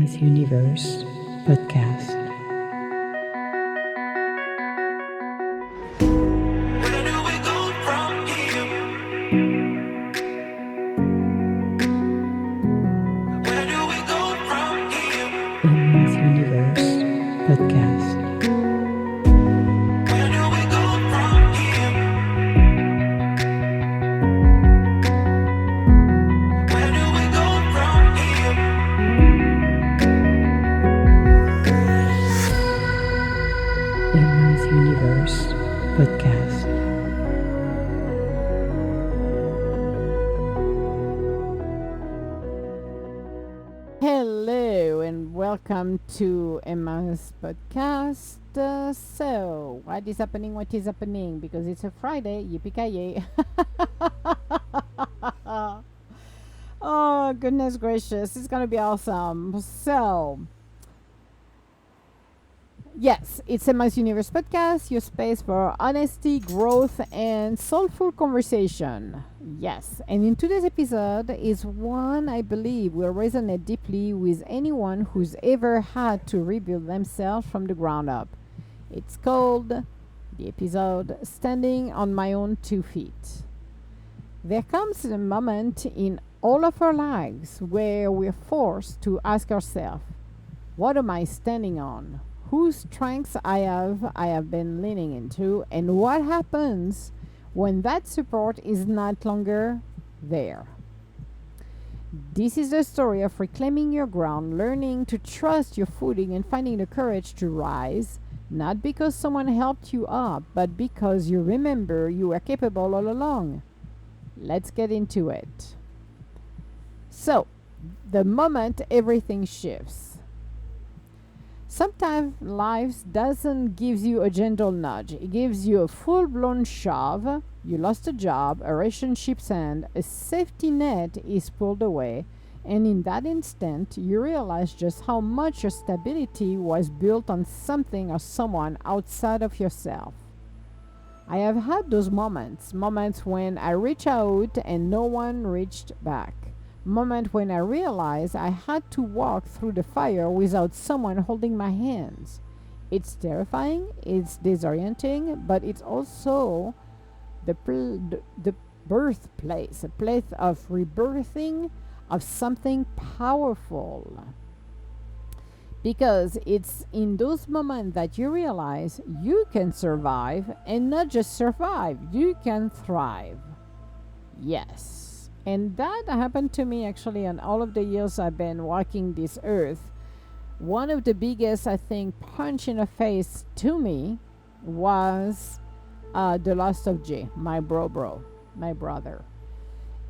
Emma's Universe podcast. Where do we go from here? Where do we go from here? Emma's Universe podcast. Where do we go from here? Where do we go from here? Emma's Universe podcast. Hello and welcome to Emma's podcast. So, what is happening? What is happening? Because it's a Friday, yippee Oh, goodness gracious, it's gonna be awesome. So, yes, it's Emma's Universe podcast, your space for honesty, growth, and soulful conversation. Yes, and in today's episode is one I believe will resonate deeply with anyone who's ever had to rebuild themselves from the ground up. It's called the episode Standing on My Own 2 Feet. There comes a moment in all of our lives where we're forced to ask ourselves, what am I standing on? Whose strengths I have been leaning into, and what happens when that support is not longer there. This is the story of reclaiming your ground, learning to trust your footing, and finding the courage to rise, not because someone helped you up, but because you remember you were capable all along. Let's get into it. So, the moment everything shifts. Sometimes life doesn't give you a gentle nudge. It gives you a full-blown shove. You lost a job, a relationship's end, a safety net is pulled away, and in that instant, you realize just how much your stability was built on something or someone outside of yourself. I have had those moments when I reach out and no one reached back. Moment when I realized I had to walk through the fire without someone holding my hands. It's terrifying, it's disorienting, but it's also the birthplace, a place of rebirthing of something powerful. Because it's in those moments that you realize you can survive, and not just survive, you can thrive. Yes. And that happened to me actually in all of the years I've been walking this earth. One of the biggest, I think, punch in the face to me was the loss of Jay, my brother.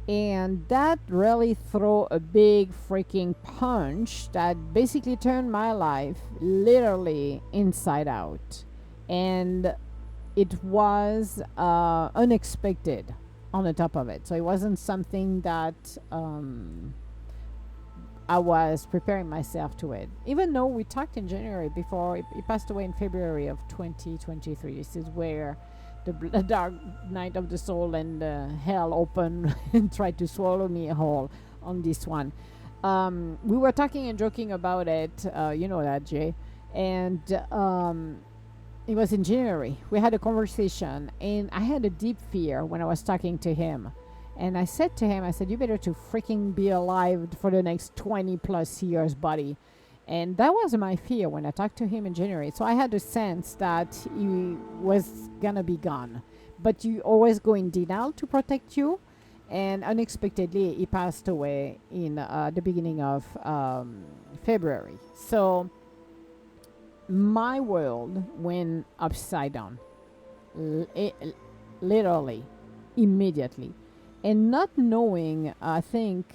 And that really threw a big freaking punch that basically turned my life literally inside out. And it was unexpected on the top of it. So it wasn't something that I was preparing myself to it. Even though we talked in January before, he passed away in February of 2023. This is where the dark night of the soul and hell opened and tried to swallow me whole on this one. We were talking and joking about it, you know that, Jay. And it was in January. We had a conversation, and I had a deep fear when I was talking to him. And I said to him, you better to freaking be alive for the next 20 plus years, buddy. And that was my fear when I talked to him in January. So I had a sense that he was gonna be gone. But you always go in denial to protect you. And unexpectedly, he passed away in the beginning of February. So my world went upside down. Literally, immediately. And not knowing, I think,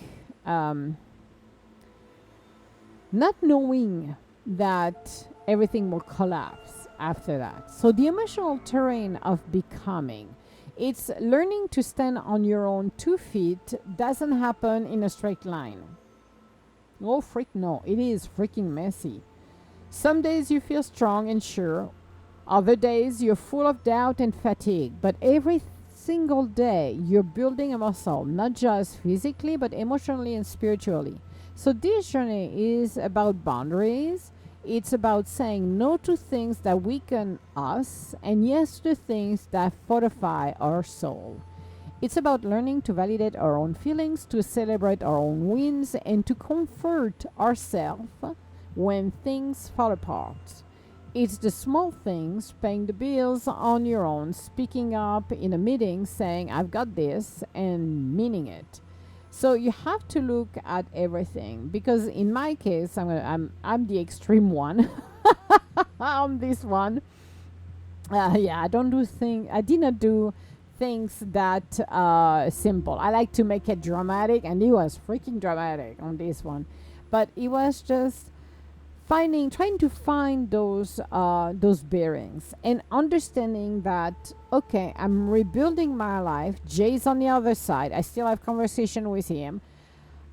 not knowing that everything will collapse after that. So the emotional terrain of becoming, it's learning to stand on your own 2 feet doesn't happen in a straight line. Oh, freak no, it is freaking messy. Some days you feel strong and sure. Other days you're full of doubt and fatigue. But every single day you're building a muscle, not just physically, but emotionally and spiritually. So this journey is about boundaries. It's about saying no to things that weaken us and yes to things that fortify our soul. It's about learning to validate our own feelings, to celebrate our own wins, and to comfort ourselves when things fall apart. It's the small things, paying the bills on your own, speaking up in a meeting, saying, I've got this, and meaning it. So you have to look at everything because in my case, I'm the extreme one. I'm this one. Yeah, I don't do things. I did not do things that simple. I like to make it dramatic, and it was freaking dramatic on this one. But it was just trying to find those bearings and understanding that okay, I'm rebuilding my life. Jay's on the other side. I still have conversation with him.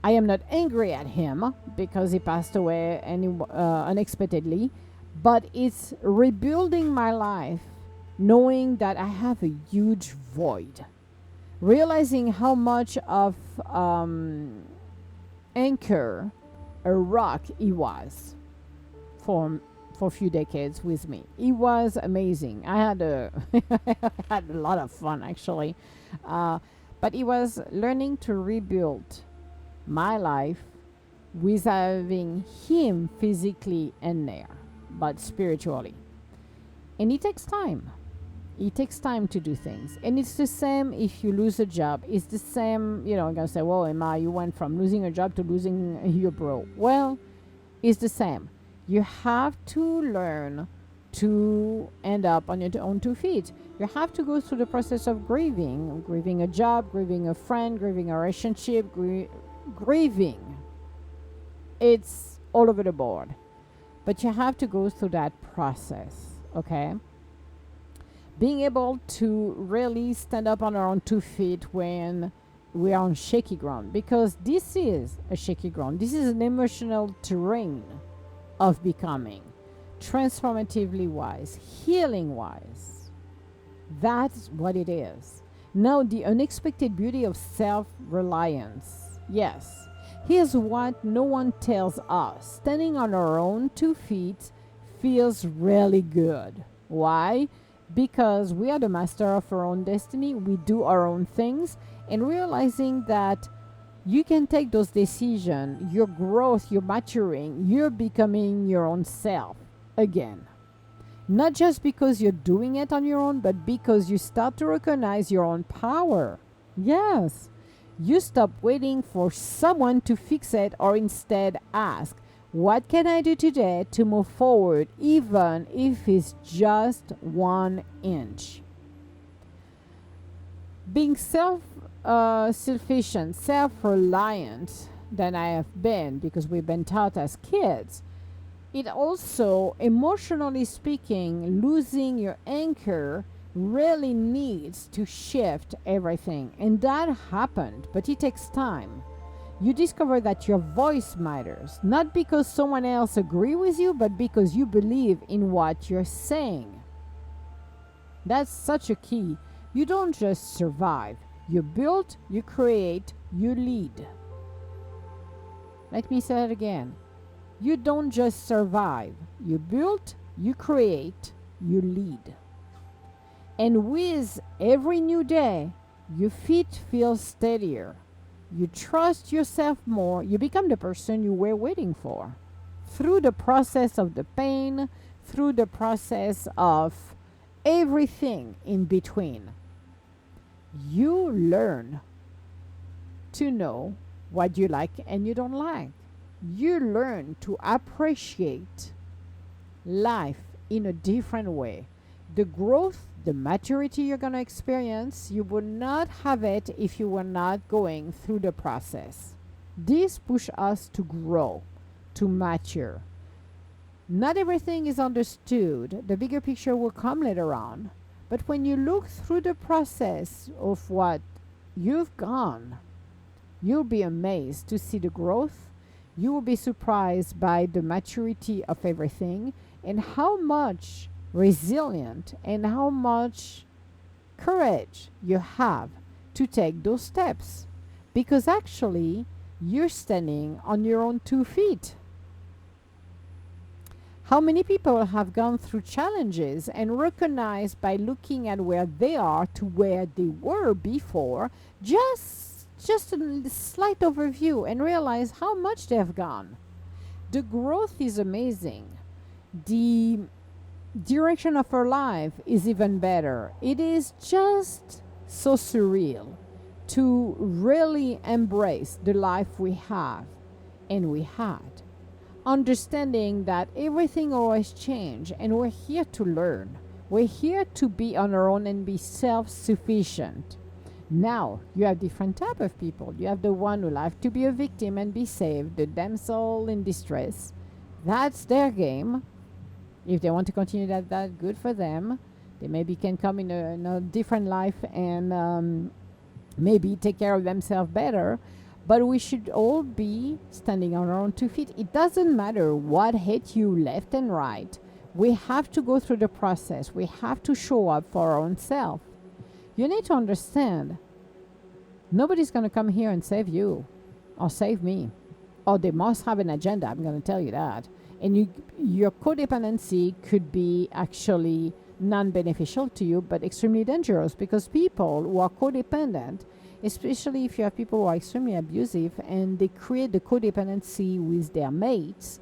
I am not angry at him because he passed away unexpectedly, but it's rebuilding my life knowing that I have a huge void, realizing how much of anchor a rock he was for a few decades with me. It was amazing. I had a I had a lot of fun actually, but it was learning to rebuild my life with having him physically in there, but spiritually, and it takes time. It takes time to do things. And it's the same if you lose a job. It's the same, I'm going to say, well, Emma, you went from losing a job to losing your bro. Well, it's the same. You have to learn to end up on your own 2 feet. You have to go through the process of grieving a job, grieving a friend, grieving a relationship, grieving. It's all over the board. But you have to go through that process, okay? Being able to really stand up on our own 2 feet when we are on shaky ground, because this is a shaky ground. This is an emotional terrain of becoming, transformatively wise, healing wise. That's what it is. Now, the unexpected beauty of self reliance. Yes, here's what no one tells us: standing on our own 2 feet feels really good. Why? Because we are the master of our own destiny. We do our own things, and realizing that you can take those decisions, your growth, you're maturing, you're becoming your own self again. Not just because you're doing it on your own, but because you start to recognize your own power. Yes, you stop waiting for someone to fix it, or instead ask, what can I do today to move forward, even if it's just 1 inch? Being sufficient, self reliant, than I have been, because we've been taught as kids, it also, emotionally speaking, losing your anchor really needs to shift everything. And that happened, but it takes time. You discover that your voice matters, not because someone else agrees with you, but because you believe in what you're saying. That's such a key. You don't just survive. You build, you create, you lead. Let me say it again. You don't just survive. You build, you create, you lead. And with every new day, your feet feel steadier. You trust yourself more. You become the person you were waiting for. Through the process of the pain, through the process of everything in between, you learn to know what you like and you don't like. You learn to appreciate life in a different way. The growth, the maturity you're going to experience, you would not have it if you were not going through the process. This pushes us to grow, to mature. Not everything is understood. The bigger picture will come later on. But when you look through the process of what you've gone, you'll be amazed to see the growth. You will be surprised by the maturity of everything and how much resilient and how much courage you have to take those steps. Because actually, You're standing on your own 2 feet. How many people have gone through challenges and recognized by looking at where they are to where they were before, just a slight overview and realize how much they've gone. The growth is amazing. The direction of our life is even better. It is just so surreal to really embrace the life we have and we had. Understanding that everything always changes and we're here to learn. We're here to be on our own and be self-sufficient. Now, you have different type of people. You have the one who like to be a victim and be saved, the damsel in distress. That's their game. If they want to continue that good for them. They maybe can come in a different life and maybe take care of themselves better. But we should all be standing on our own 2 feet. It doesn't matter what hit you left and right. We have to go through the process. We have to show up for our own self. You need to understand, nobody's going to come here and save you or save me. Or they must have an agenda, I'm going to tell you that. And your codependency could be actually non-beneficial to you, but extremely dangerous, because people who are codependent, especially if you have people who are extremely abusive and they create the codependency with their mates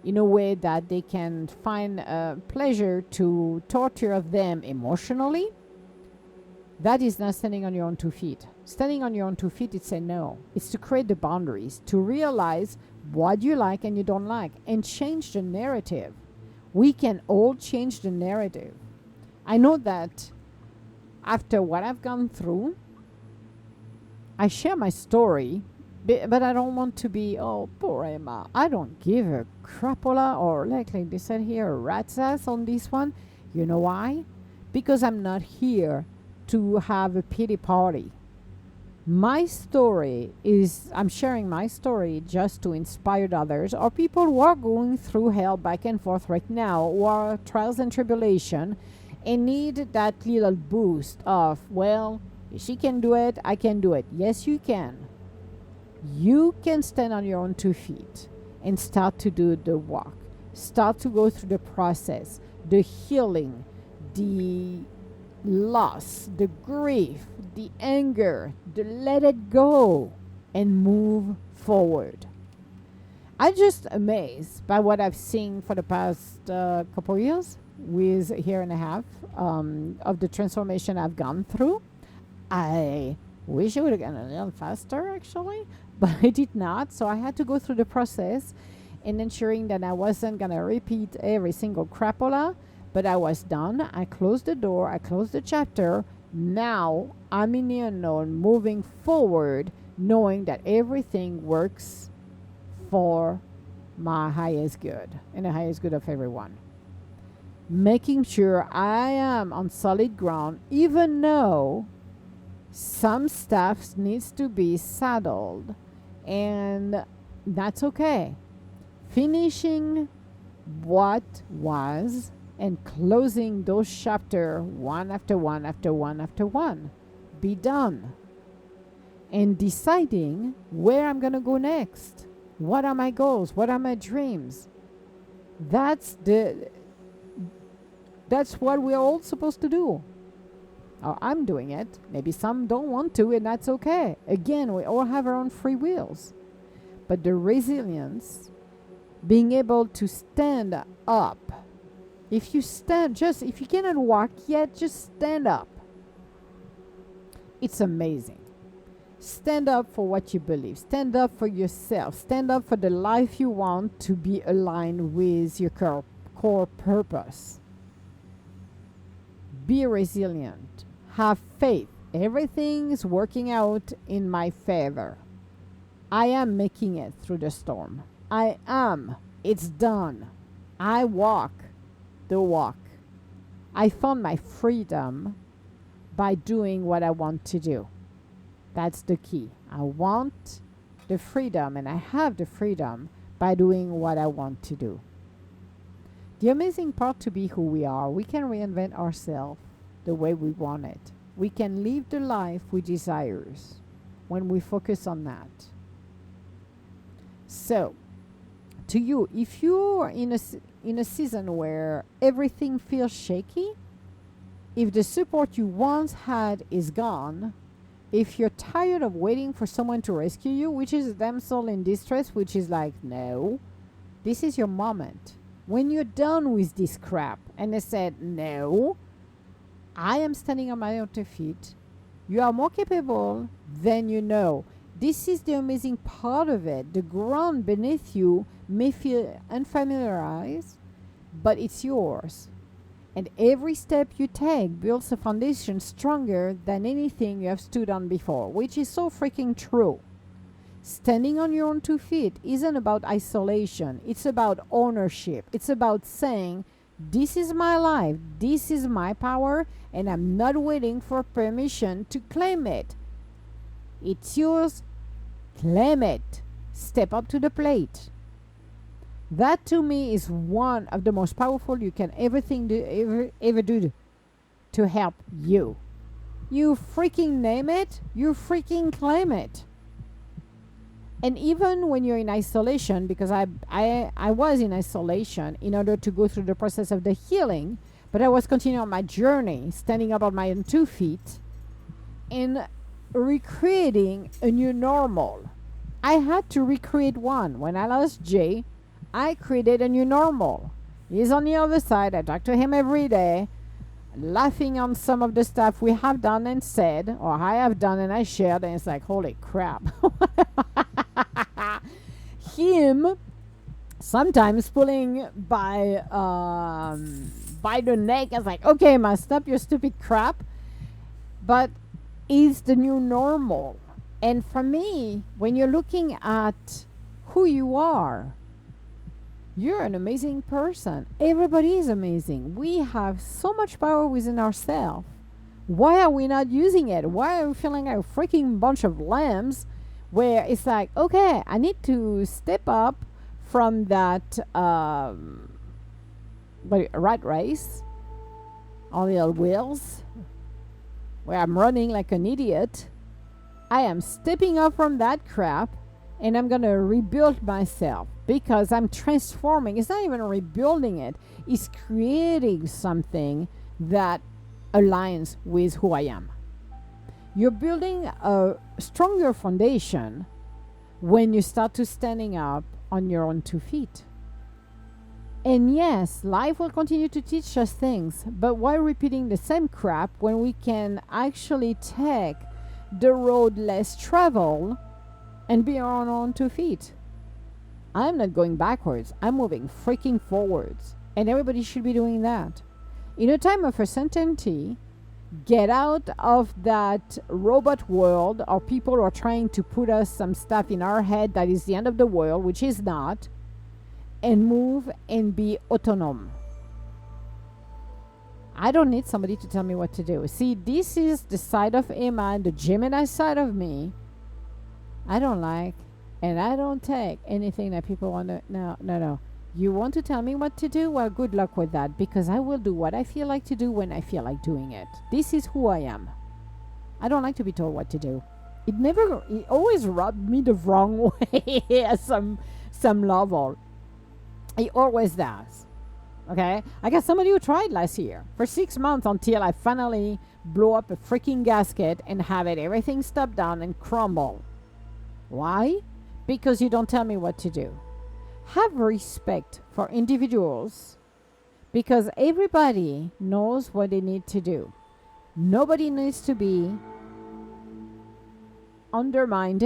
in a way that they can find pleasure to torture them emotionally, that is not standing on your own 2 feet. Standing on your own 2 feet, it's a no. It's to create the boundaries, to realize what you like and you don't like, and change the narrative. We can all change the narrative. I know that after what I've gone through, I share my story, but I don't want to be, oh, poor Emma. I don't give a crapola, or like they said here, a rat's ass on this one. You know why? Because I'm not here to have a pity party. My story is, I'm sharing my story just to inspire others, or people who are going through hell back and forth right now, who are trials and tribulation, and need that little boost of, well, if she can do it, I can do it. Yes, you can. You can stand on your own 2 feet and start to do the walk. Start to go through the process, the healing, the loss, the grief, the anger, the let it go and move forward. I'm just amazed by what I've seen for the past couple years, with a year and a half of the transformation I've gone through. I wish I would have gone a little faster, actually, but I did not. So I had to go through the process and ensuring that I wasn't going to repeat every single crapola, but I was done. I closed the door. I closed the chapter. Now I'm in the unknown, moving forward, knowing that everything works for my highest good and the highest good of everyone. Making sure I am on solid ground, even though some stuff needs to be saddled, and that's okay. Finishing what was and closing those chapters one after one after one after one. Be done. And deciding where I'm going to go next. What are my goals? What are my dreams? That's what we're all supposed to do. Or I'm doing it. Maybe some don't want to, and that's okay. Again, we all have our own free wills. But the resilience, being able to stand up. If you cannot walk yet, just stand up. It's amazing. Stand up for what you believe. Stand up for yourself. Stand up for the life you want to be aligned with your core purpose. Be resilient. Have faith. Everything is working out in my favor. I am making it through the storm. I am. It's done. I walk the walk. I found my freedom by doing what I want to do. That's the key. I want the freedom, and I have the freedom by doing what I want to do. The amazing part to be who we are, we can reinvent ourselves the way we want it. We can live the life we desire when we focus on that. So, to you, if you're in a season where everything feels shaky, if the support you once had is gone, if you're tired of waiting for someone to rescue you, which is a damsel in distress, which is like, no, this is your moment. When you're done with this crap, and they said, no, I am standing on my own 2 feet. You are more capable than you know. This is the amazing part of it. The ground beneath you may feel unfamiliarized, but it's yours. And every step you take builds a foundation stronger than anything you have stood on before, which is so freaking true. Standing on your own 2 feet isn't about isolation, it's about ownership. It's about saying, this is my life, this is my power, and I'm not waiting for permission to claim it. It's yours, claim it. Step up to the plate. That to me is one of the most powerful you can ever do to help you. You freaking name it, you freaking claim it. And even when you're in isolation, because I was in isolation in order to go through the process of the healing, but I was continuing on my journey, standing up on my own 2 feet and recreating a new normal. I had to recreate one. When I lost Jay, I created a new normal. He's on the other side. I talk to him every day, laughing on some of the stuff we have done and said, or I have done and I shared, and it's like, holy crap. Him sometimes pulling by the neck. I was like, okay, man, stop your stupid crap. But it's the new normal. And for me, when you're looking at who you are, you're an amazing person. Everybody is amazing. We have so much power within ourselves. Why are we not using it? Why are we feeling like a freaking bunch of lambs where it's like, okay, I need to step up from that rat race on the old wheels where I'm running like an idiot. I am stepping up from that crap and I'm going to rebuild myself because I'm transforming. It's not even rebuilding it, it's creating something that aligns with who I am. You're building a stronger foundation when you start to standing up on your own 2 feet. And yes, life will continue to teach us things, but why repeating the same crap when we can actually take the road less traveled and be on our own 2 feet? I'm not going backwards. I'm moving freaking forwards. And everybody should be doing that. In a time of uncertainty, get out of that robot world or people who are trying to put us some stuff in our head that is the end of the world, which is not, and move and be autonomous. I don't need somebody to tell me what to do. See, this is the side of Emma and the Gemini side of me. I don't like and I don't take anything that people want to. No. You want to tell me what to do? Well, good luck with that, because I will do what I feel like to do when I feel like doing it. This is who I am. I don't like to be told what to do. It always rubbed me the wrong way at some level. It always does. Okay? I got somebody who tried last year for 6 months until I finally blew up a freaking gasket and have everything stop down and crumble. Why? Because you don't tell me what to do. Have respect for individuals because everybody knows what they need to do. Nobody needs to be undermined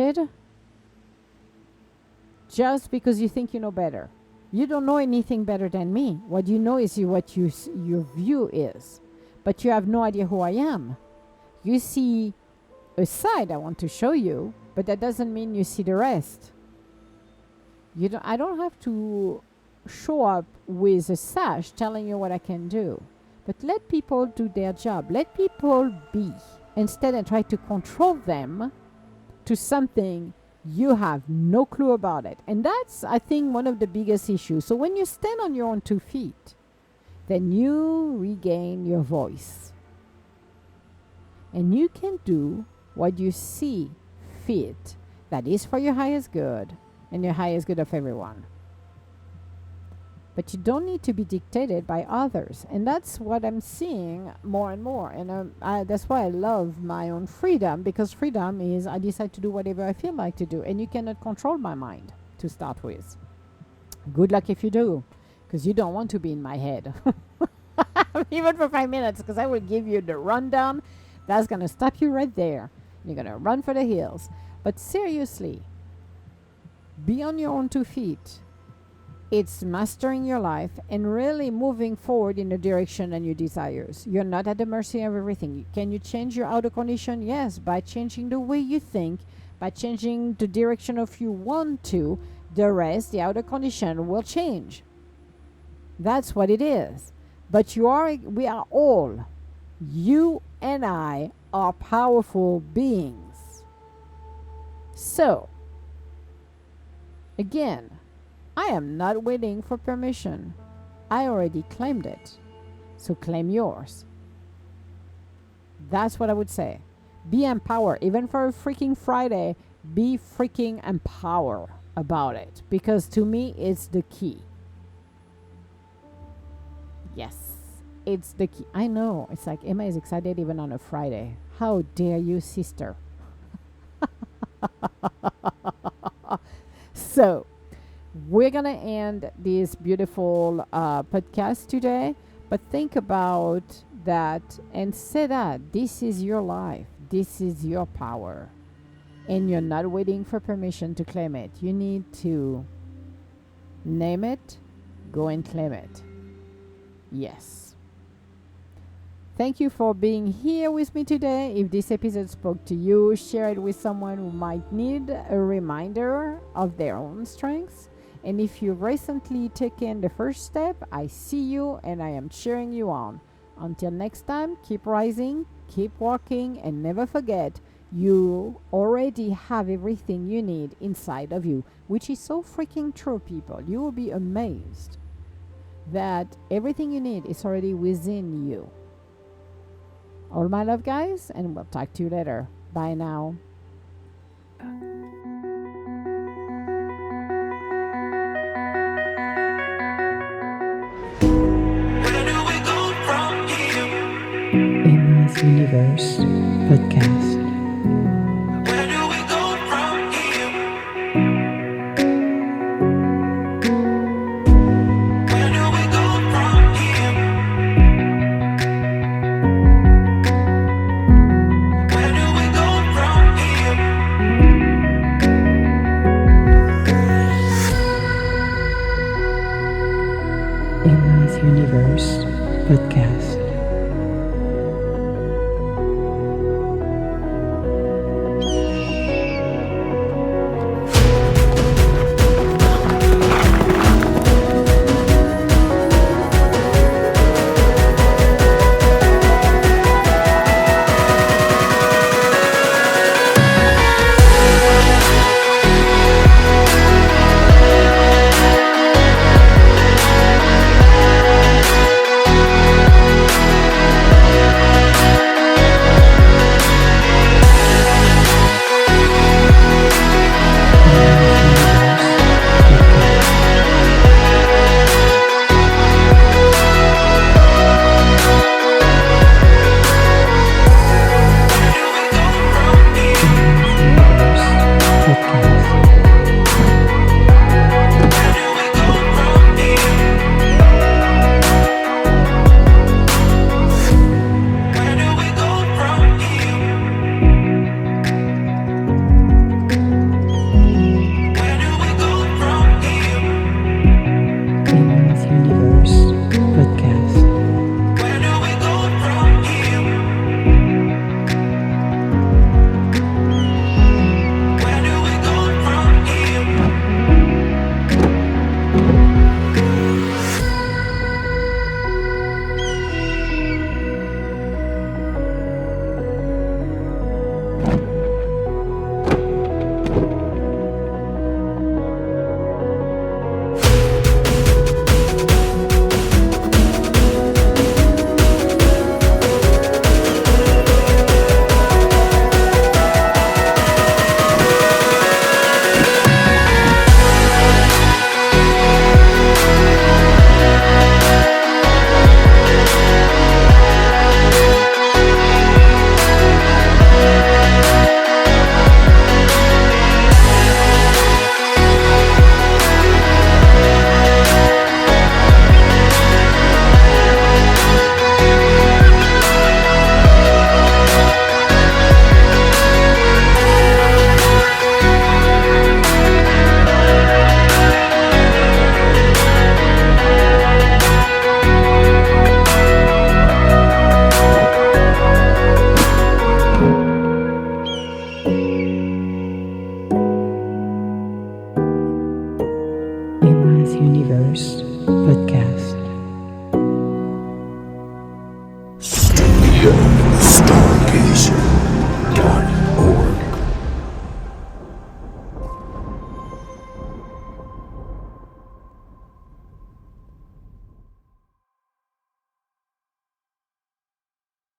just because you think you know better. You don't know anything better than me. What you know is what your view is, but you have no idea who I am. You see a side I want to show you, but that doesn't mean you see the rest. I don't have to show up with a sash telling you what I can do. But let people do their job. Let people be. Instead of try to control them to something you have no clue about it. And that's, I think, one of the biggest issues. So when you stand on your own 2 feet, then you regain your voice. And you can do what you see fit that is for your highest good and your highest good of everyone. But you don't need to be dictated by others. And that's what I'm seeing more and more. And that's why I love my own freedom, because freedom is I decide to do whatever I feel like to do. And you cannot control my mind to start with. Good luck if you do, because you don't want to be in my head. Even for 5 minutes, because I will give you the rundown. That's going to stop you right there. You're going to run for the hills. But seriously, be on your own 2 feet. It's mastering your life and really moving forward in the direction and your desires. You're not at the mercy of everything. Can you change your outer condition? Yes, by changing the way you think, by changing the direction of you want to. The rest, the outer condition, will change. That's what it is. But we are all, you and I, are powerful beings. So, again, I am not waiting for permission. I already claimed it. So claim yours. That's what I would say. Be empowered. Even for a freaking Friday, be freaking empowered about it. Because to me, it's the key. Yes, it's the key. I know. It's like Emma is excited even on a Friday. How dare you, sister? So, we're going to end this beautiful podcast today, but think about that and say that this is your life, this is your power, and you're not waiting for permission to claim it. You need to name it, go and claim it. Yes. Thank you for being here with me today. If this episode spoke to you, share it with someone who might need a reminder of their own strengths. And if you've recently taken the first step, I see you and I am cheering you on. Until next time, keep rising, keep walking, and never forget you already have everything you need inside of you, which is so freaking true, people. You will be amazed that everything you need is already within you. All my love, guys, and we'll talk to you later. Bye now. Where do we go from here? Emma's Universe Podcast. Where do we go from here? Where do we go from here? Where do we go from here? Emma's Universe Podcast. Podcast.